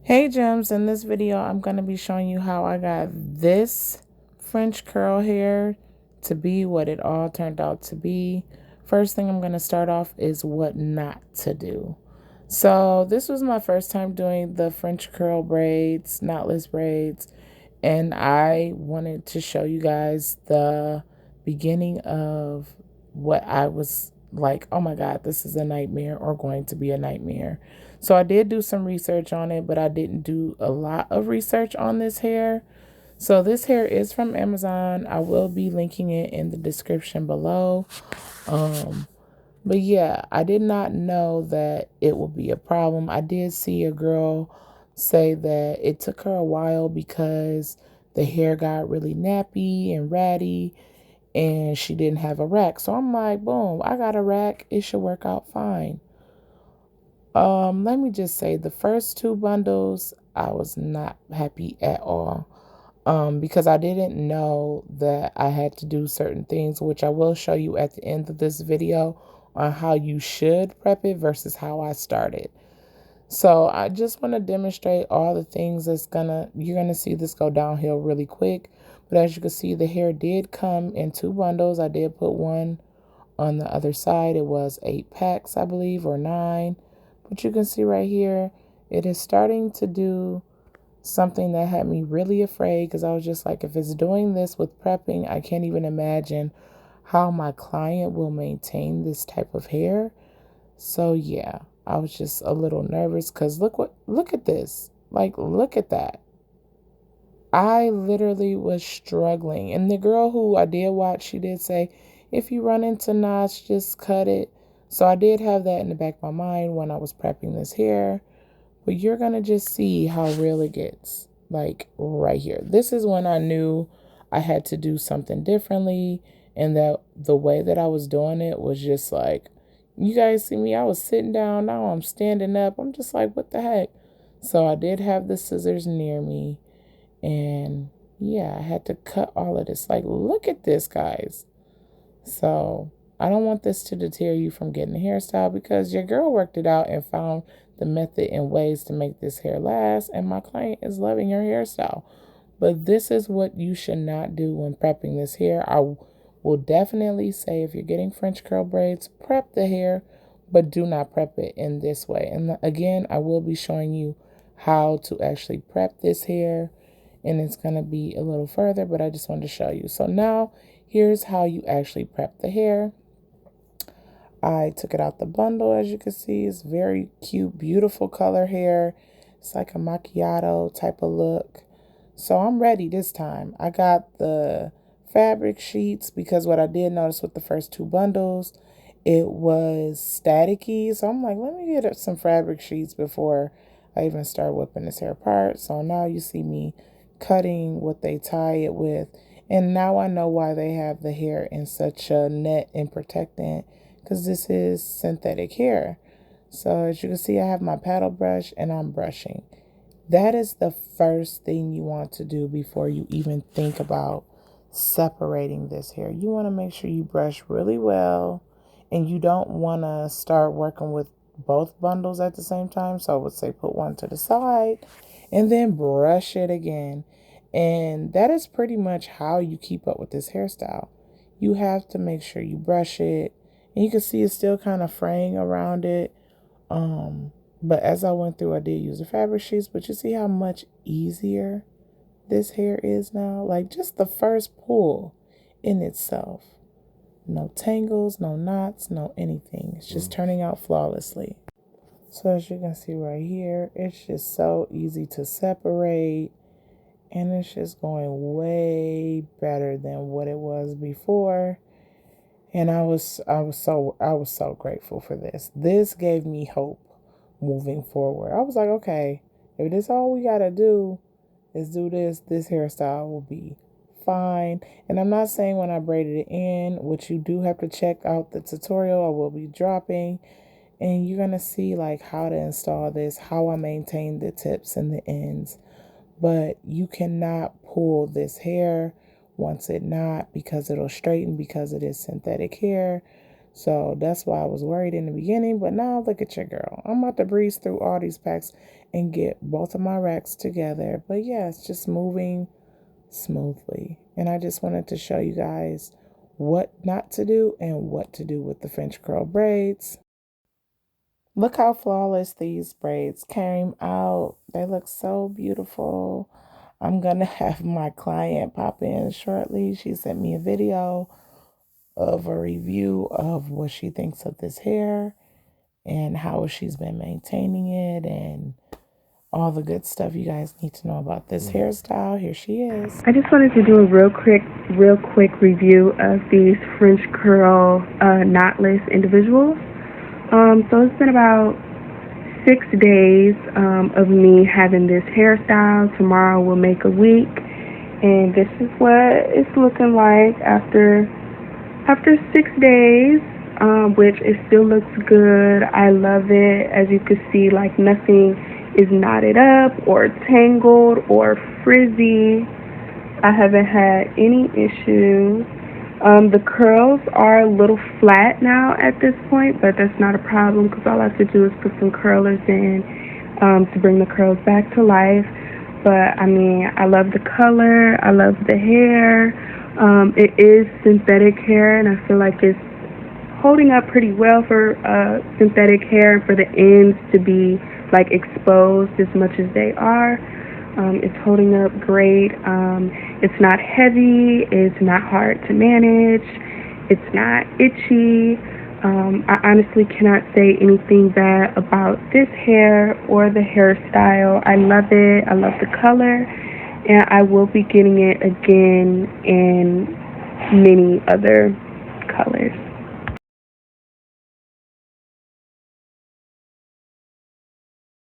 Hey gems, in this video I'm going to be showing you how I got this French curl hair to be what it all turned out to be. First thing I'm going to start off is what not to do. So this was my first time doing the French curl braids, knotless braids, and I wanted to show you guys the beginning of what I was like, oh my God, this is a nightmare or going to be a nightmare. So I did do some research on it, but I didn't do a lot of research on this hair. So this hair is from Amazon. I will be linking it in the description below. But yeah, I did not know that it would be a problem. I did see a girl say that it took her a while because the hair got really nappy and ratty and she didn't have a rack. So I'm like, boom, I got a rack. It should work out fine. Let me just say the first two bundles, I was not happy at all. Because I didn't know that I had to do certain things, which I will show you at the end of this video on how you should prep it versus how I started. So I just want to demonstrate all the things you're gonna see this go downhill really quick. But as you can see, the hair did come in two bundles. I did put one on the other side. It was 8 packs, I believe, or 9. But you can see right here, it is starting to do something that had me really afraid, because I was just like, if it's doing this with prepping, I can't even imagine how my client will maintain this type of hair. So yeah, I was just a little nervous because look at this. Like, look at that. I literally was struggling. And the girl who I did watch, she did say, if you run into knots, just cut it. So I did have that in the back of my mind when I was prepping this hair. But you're going to just see how real it gets, like right here. This is when I knew I had to do something differently, and that the way that I was doing it was just like, you guys see me, I was sitting down, now I'm standing up. I'm just like, what the heck? So I did have the scissors near me, and yeah, I had to cut all of this. Like, look at this, guys. So I don't want this to deter you from getting a hairstyle, because your girl worked it out and found the method and ways to make this hair last, and my client is loving her hairstyle. But this is what you should not do when prepping this hair. I will definitely say, if you're getting French curl braids, prep the hair, but do not prep it in this way. And again, I will be showing you how to actually prep this hair, and it's going to be a little further, but I just wanted to show you. So now here's how you actually prep the hair. I took it out the bundle. As you can see, it's very cute, beautiful color hair. It's like a macchiato type of look. So I'm ready this time. I got the fabric sheets, because what I did notice with the first two bundles, it was staticky. So I'm like, let me get some fabric sheets before I even start whipping this hair apart. So now you see me cutting what they tie it with. And now I know why they have the hair in such a net and protectant, because this is synthetic hair. So as you can see, I have my paddle brush and I'm brushing. That is the first thing you want to do before you even think about separating this hair. You want to make sure you brush really well, and you don't want to start working with both bundles at the same time. So I would say put one to the side and then brush it again. And that is pretty much how you keep up with this hairstyle. You have to make sure you brush it, and you can see it's still kind of fraying around it. But as I went through, I did use the fabric sheets, but you see how much easier this hair is now? Like, just the first pull in itself. No tangles, no knots, no anything. It's just turning out flawlessly. So as you can see right here, it's just so easy to separate, and it's just going way better than what it was before. And I was so grateful for this. This gave me hope moving forward. I was like, okay, if this all we gotta do is do this, this hairstyle will be fine. And I'm not saying when I braided it in, which you do have to check out the tutorial I will be dropping, and you're gonna see like how to install this, how I maintain the tips and the ends. But you cannot pull this hair once it knot, because it'll straighten, because it is synthetic hair. So that's why I was worried in the beginning, but now look at your girl. I'm about to breeze through all these packs and get both of my racks together. But yeah, it's just moving smoothly. And I just wanted to show you guys what not to do and what to do with the French curl braids. Look how flawless these braids came out. They look so beautiful. I'm gonna have my client pop in shortly. She sent me a video of a review of what she thinks of this hair and how she's been maintaining it and all the good stuff you guys need to know about this hairstyle. Here she is. I just wanted to do a real quick review of these French curl knotless individuals. So it's been about 6 days of me having this hairstyle. Tomorrow will make a week, and this is what it's looking like after 6 days, which it still looks good. I love it. As you can see, like nothing is knotted up or tangled or frizzy. I haven't had any issues. The curls are a little flat now at this point, but that's not a problem because all I have to do is put some curlers in to bring the curls back to life. But I mean, I love the color, I love the hair. It is synthetic hair, and I feel like it's holding up pretty well for synthetic hair, and for the ends to be like exposed as much as they are. It's holding up great. It's not heavy, it's not hard to manage, it's not itchy. I honestly cannot say anything bad about this hair or the hairstyle. I love it, I love the color, and I will be getting it again in many other colors.